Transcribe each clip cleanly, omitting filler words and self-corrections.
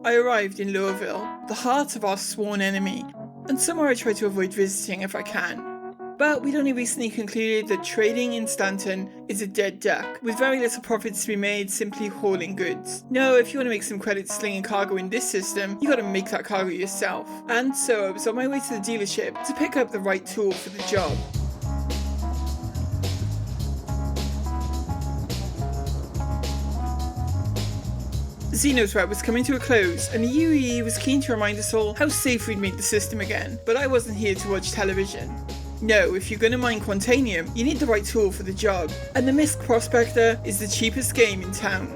I arrived in Louisville, the heart of our sworn enemy, and somewhere I try to avoid visiting if I can. But we'd only recently concluded that trading in Stanton is a dead duck, with very little profits to be made simply hauling goods. No, if you want to make some credit slinging cargo in this system, you gotta make that cargo yourself. And so I was on my way to the dealership to pick up the right tool for the job. Xenothreat was coming to a close, and the UEE was keen to remind us all how safe we'd made the system again, but I wasn't here to watch television. No, if you're going to mine Quantanium, you need the right tool for the job, and the Mist Prospector is the cheapest game in town.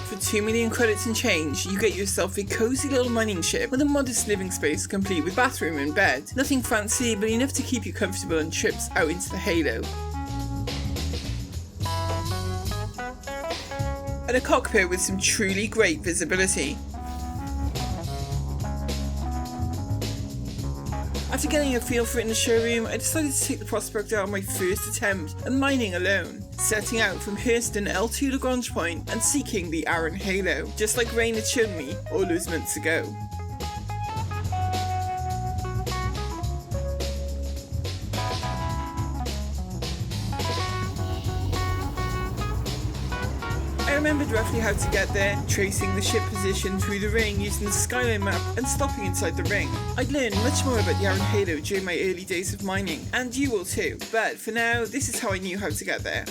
For 2 million credits and change, you get yourself a cozy little mining ship with a modest living space complete with bathroom and bed. Nothing fancy, but enough to keep you comfortable on trips out into the Halo. And a cockpit with some truly great visibility. After getting a feel for it in the showroom, I decided to take the Prospector on my first attempt at mining alone, setting out from Hurston L2 Lagrange Point and seeking the Aran Halo, just like Rain had shown me all those months ago. I remembered roughly how to get there, tracing the ship position through the ring using the skyline map and stopping inside the ring. I'd learned much more about the Aran Halo during my early days of mining, and you will too, but for now, this is how I knew how to get there.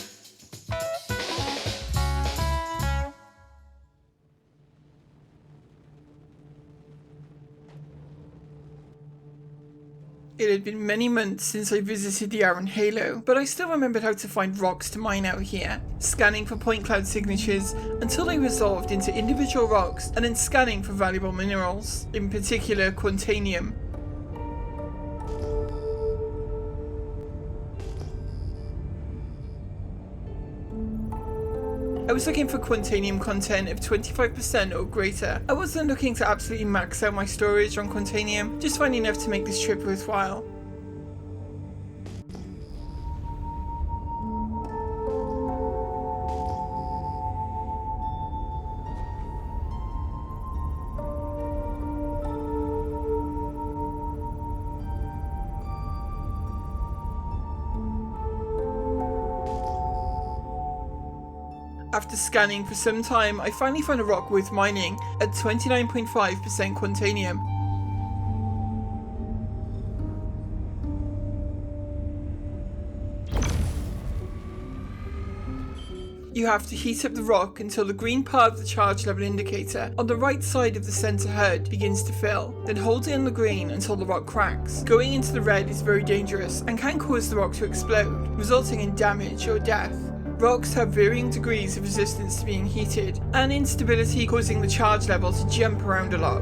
It had been many months since I visited the Aran Halo, but I still remembered how to find rocks to mine out here, scanning for point cloud signatures until they resolved into individual rocks, and then scanning for valuable minerals, in particular Quantanium. I was looking for Quantanium content of 25% or greater. I wasn't looking to absolutely max out my storage on Quantanium, just finding enough to make this trip worthwhile. After scanning for some time, I finally found a rock worth mining at 29.5% Quantanium. You have to heat up the rock until the green part of the charge level indicator on the right side of the center HUD begins to fill, then hold it in the green until the rock cracks. Going into the red is very dangerous and can cause the rock to explode, resulting in damage or death. Rocks have varying degrees of resistance to being heated, and instability causing the charge level to jump around a lot.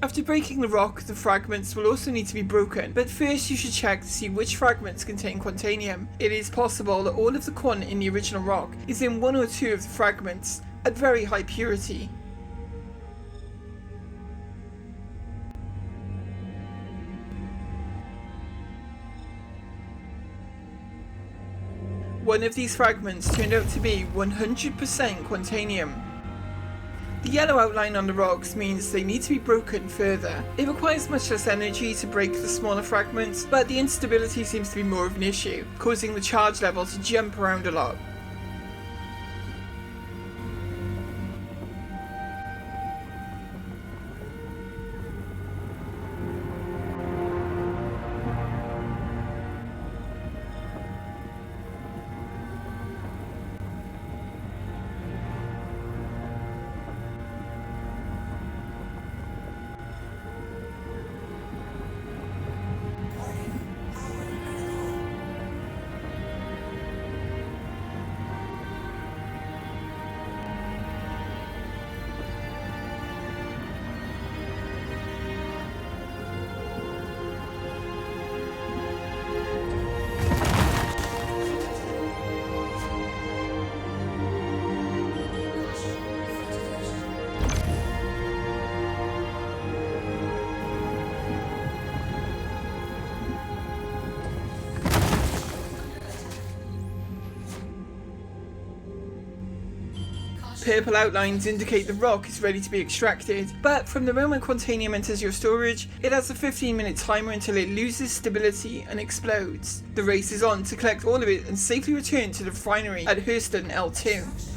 After breaking the rock, the fragments will also need to be broken, but first you should check to see which fragments contain Quantanium. It is possible that all of the quant in the original rock is in one or two of the fragments at very high purity. One of these fragments turned out to be 100% Quantanium. The yellow outline on the rocks means they need to be broken further. It requires much less energy to break the smaller fragments, but the instability seems to be more of an issue, causing the charge level to jump around a lot. Purple outlines indicate the rock is ready to be extracted, but from the moment Quantanium enters your storage, it has a 15-minute timer until it loses stability and explodes. The race is on to collect all of it and safely return to the refinery at Hurston L2.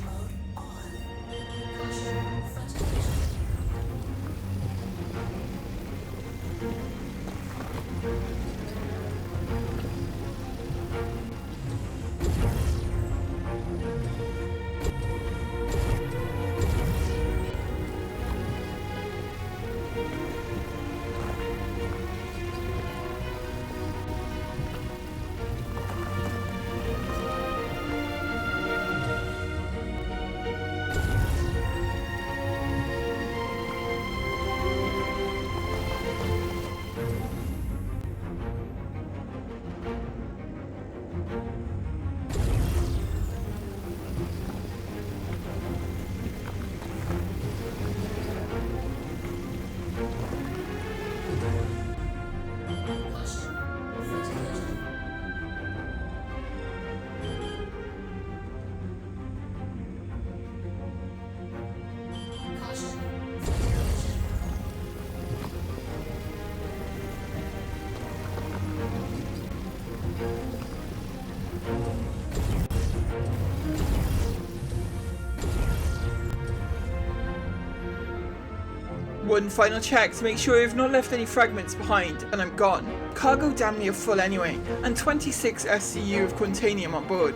One final check to make sure I've not left any fragments behind, and I'm gone. Cargo damn near full anyway, and 26 SCU of Quantanium on board.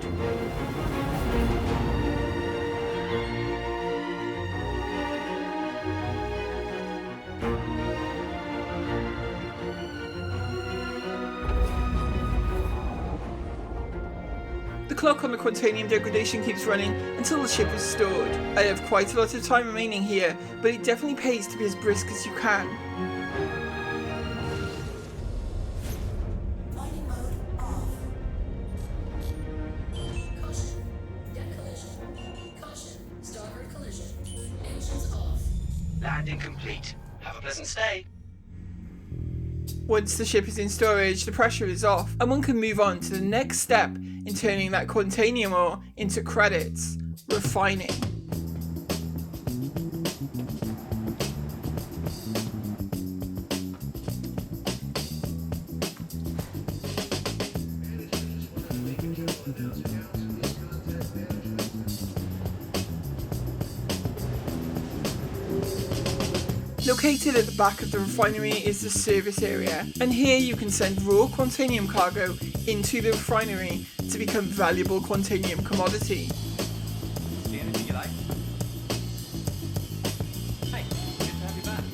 The clock on the Quantanium degradation keeps running until the ship is stored. I have quite a lot of time remaining here, but it definitely pays to be as brisk as you can. Mining mode off. Caution. Deck collision. Caution. Starboard collision. Engines off. Landing complete. Have a pleasant stay. Once the ship is in storage, the pressure is off, and one can move on to the next step in turning that Quantanium ore into credits: refining. Located at the back of the refinery is the service area, and here you can send raw Quantanium cargo into the refinery to become valuable Quantanium commodity. See anything you like? Hey, good to have you back.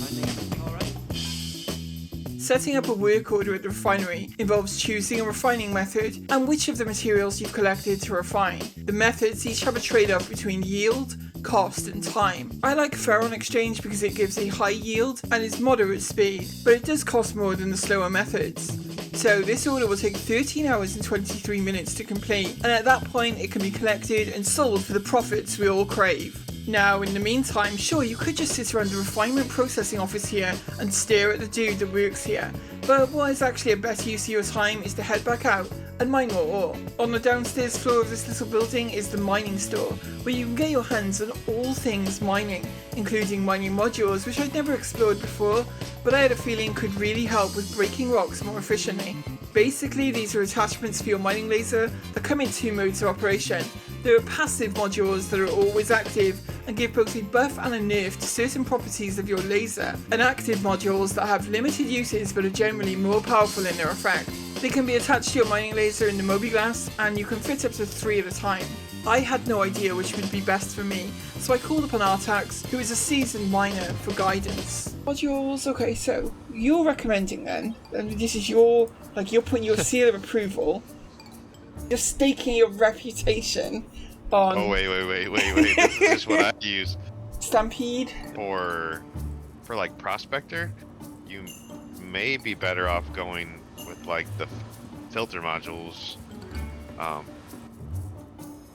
Finding everything alright? Setting up a work order at the refinery involves choosing a refining method and which of the materials you've collected to refine. The methods each have a trade-off between yield, cost and time. I like ferron exchange because it gives a high yield and is moderate speed, but it does cost more than the slower methods. So this order will take 13 hours and 23 minutes to complete, and at that point it can be collected and sold for the profits we all crave. Now, in the meantime, sure, you could just sit around the refinement processing office here and stare at the dude that works here, But what is actually a better use of your time is to head back out and mine more ore. On the downstairs floor of this little building is the mining store, where you can get your hands on all things mining, including mining modules, which I'd never explored before, but I had a feeling could really help with breaking rocks more efficiently. Basically, these are attachments for your mining laser that come in 2 modes of operation. There are passive modules that are always active and give both a buff and a nerf to certain properties of your laser, and active modules that have limited uses but are generally more powerful in their effect. They can be attached to your mining laser in the Mobiglass, and you can fit up to 3 at a time. I had no idea which would be best for me, so I called upon Artax, who is a seasoned miner, for guidance. Modules, okay, so you're recommending then, and this is your, like, you're putting your seal of approval, you're staking your reputation on... Oh, wait. This is what I use. Stampede? For like Prospector, you may be better off going with like the filter modules.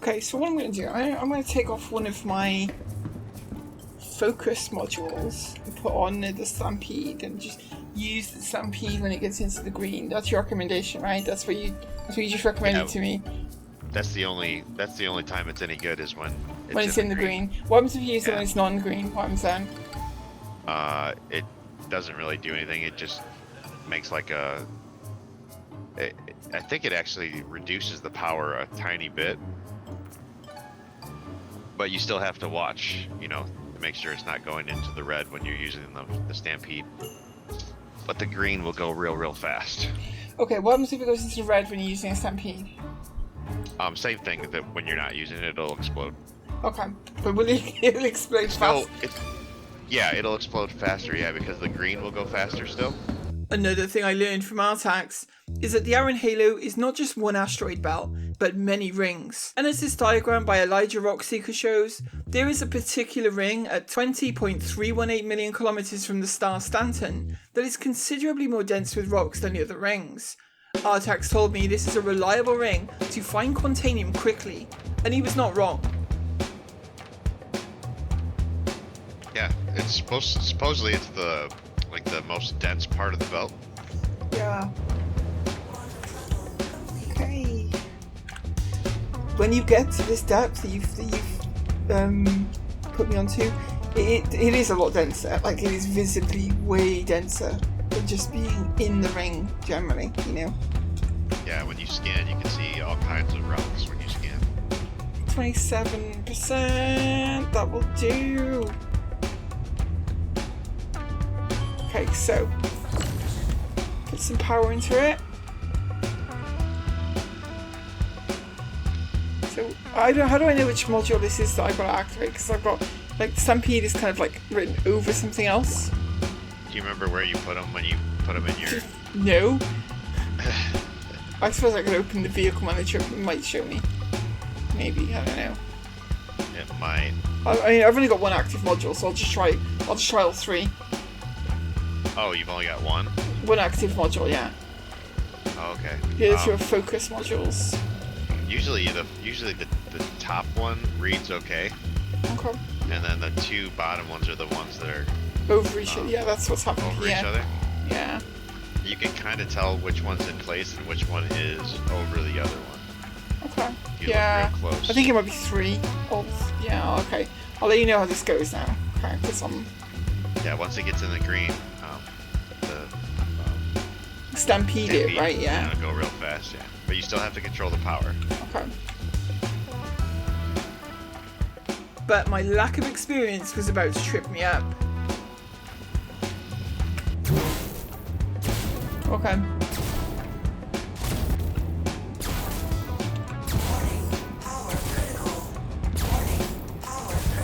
Okay, so what I'm going to do, I'm going to take off one of my focus modules and put on the Stampede and just use the Stampede when it gets into the green. That's your recommendation, right? That's what you just recommended to me. That's the only time it's any good is when it's in the green. What happens if you use it when it's not in green? What happens then? It doesn't really do anything. It just makes like a... I think it actually reduces the power a tiny bit. But you still have to watch, to make sure it's not going into the red when you're using the Stampede. But the green will go real fast. Okay, what happens if it goes into the red when you're using a Stampede? Same thing, that when you're not using it, it'll explode. Okay, but it'll explode fast? Yeah, it'll explode faster, because the green will go faster still. Another thing I learned from Artax is that the Iron Halo is not just one asteroid belt, but many rings. And as this diagram by Elijah Rockseeker shows, there is a particular ring at 20.318 million kilometers from the star Stanton that is considerably more dense with rocks than the other rings. Artax told me this is a reliable ring to find Quantanium quickly, and he was not wrong. Yeah, it's supposedly it's the most dense part of the belt. Yeah. Okay. When you get to this depth that you've put me onto, it is a lot denser. Like, it is visibly way denser than just being in the ring generally, Yeah, when you scan, you can see all kinds of rocks when you scan. 27%, that will do. Okay, so put some power into it. So how do I know which module this is that I've got to activate? Because I've got, Stampede is kind of written over something else. Do you remember where you put them when you put them in your... No. I suppose I could open the vehicle manager, it might show me. Maybe, I don't know. It might. I mean, I've only got one active module, so I'll just try all 3. Oh, you've only got one? One active module, yeah. Oh, okay. The other 2 are focus modules. Usually the top one reads okay. Okay. And then the 2 bottom ones are the ones that are... Over each other, yeah, that's what's happening over here. each other? Yeah. You can kind of tell which one's in place and which one is over the other one. Okay. You Yeah. look real close. I think it might be 3. Yeah, okay. I'll let you know how this goes now. Okay, because Yeah, once it gets in the green, the Stampede it, right? Yeah. It'll go real fast, yeah. But you still have to control the power. Okay. But my lack of experience was about to trip me up. Okay.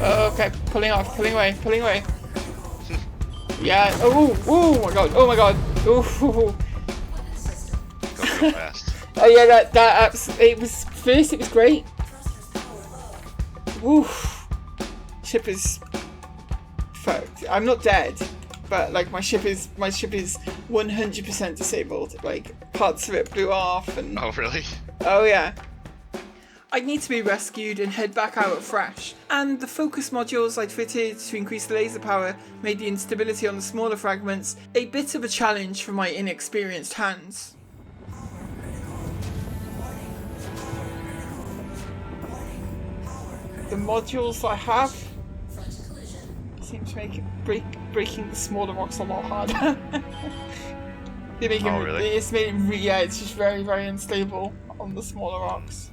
Okay, pulling away. Yeah. Oh my god. Oh. Go real fast. Oh yeah, it was great. Oof. Ship is fucked. I'm not dead, but my ship is 100% disabled. Parts of it blew off and... Oh really? Oh yeah. I'd need to be rescued and head back out afresh, and the focus modules I'd fitted to increase the laser power made the instability on the smaller fragments a bit of a challenge for my inexperienced hands. The modules I have seem to make breaking the smaller rocks a lot harder. They make Oh, really? It's made it yeah, it's just very, very unstable on the smaller rocks.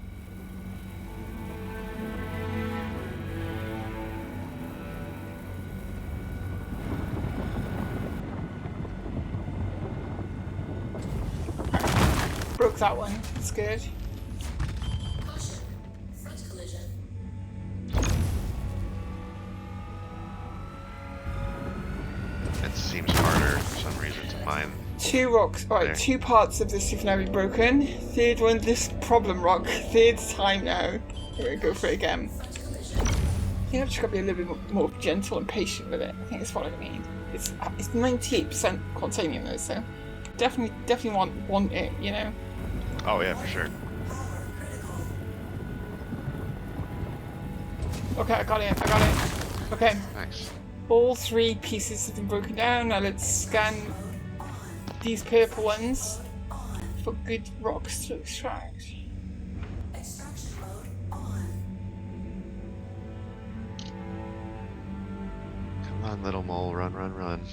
Broke that one. That's good. Caution. Front collision. It seems harder for some reason to mine. 2 rocks. Right, There. 2 parts of this have now been broken. Third one, this problem rock. Third time now. Here we go for it again. I think I've just got to be a little bit more gentle and patient with it. I think that's what I need. It's 98% quantanium though, so definitely want it, you know. Oh yeah, for sure. Okay, I got it. Okay, Nice. all 3 pieces have been broken down. Now let's scan these purple ones for good rocks to extract. Extraction mode on. Come on, little mole, run, run, run.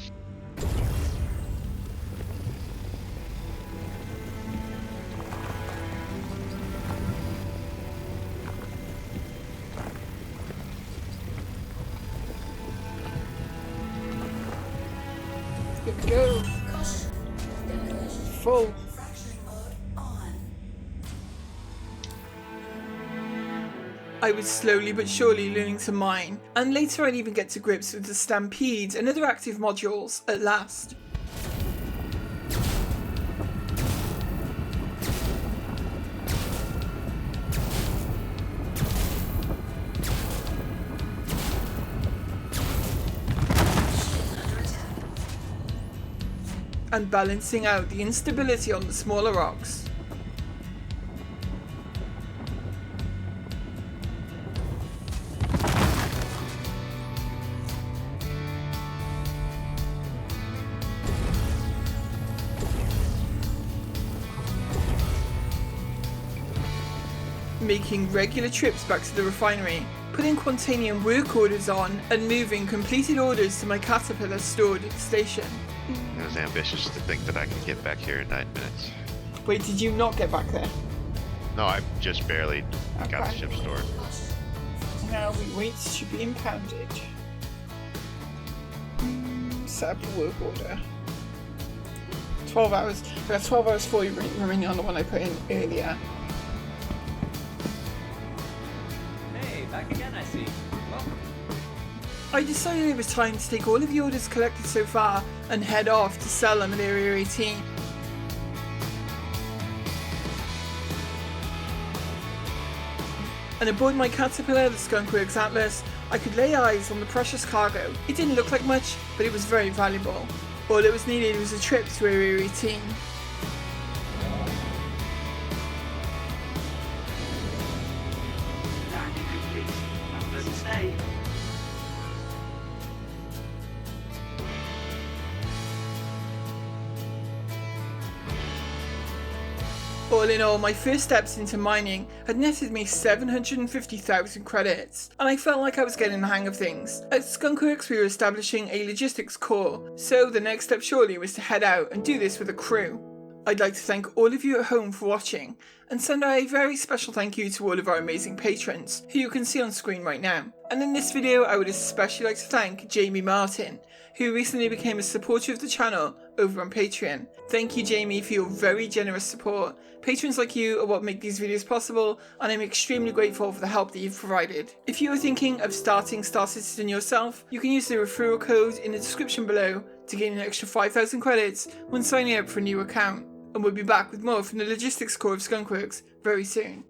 Good to go. Caution. Decollision. Full. Fracturing mode on. I was slowly but surely learning to mine, and later I'd even get to grips with the stampedes and other active modules at last. And balancing out the instability on the smaller rocks. Making regular trips back to the refinery, putting Quantanium work orders on, and moving completed orders to my Caterpillar stored at the station. It was ambitious to think that I could get back here in 9 minutes. Wait, did you not get back there? No, I just barely got the Okay. ship stored. Now we wait to be impounded. Set up a work order. 12 hours. We have 12 hours for you remaining on the one I put in earlier. Hey, back again, I see. Welcome. I decided it was time to take all of the orders collected so far and head off to sell them at Area 18. And aboard my Caterpillar, the Skunk Works Atlas, I could lay eyes on the precious cargo. It didn't look like much, but it was very valuable. All it was needed was a trip to Area 18. Landing complete. Have a pleasant stay. All in all, my first steps into mining had netted me 750,000 credits, and I felt like I was getting the hang of things. At Skunk Works, we were establishing a logistics corps, so the next step surely was to head out and do this with a crew. I'd like to thank all of you at home for watching, and send out a very special thank you to all of our amazing patrons, who you can see on screen right now. And in this video, I would especially like to thank Jamie Martin, who recently became a supporter of the channel over on Patreon. Thank you, Jamie, for your very generous support. Patrons like you are what make these videos possible, and I'm extremely grateful for the help that you've provided. If you are thinking of starting Star Citizen yourself, you can use the referral code in the description below to gain an extra 5,000 credits when signing up for a new account. And we'll be back with more from the Logistics Corps of Skunk Works very soon.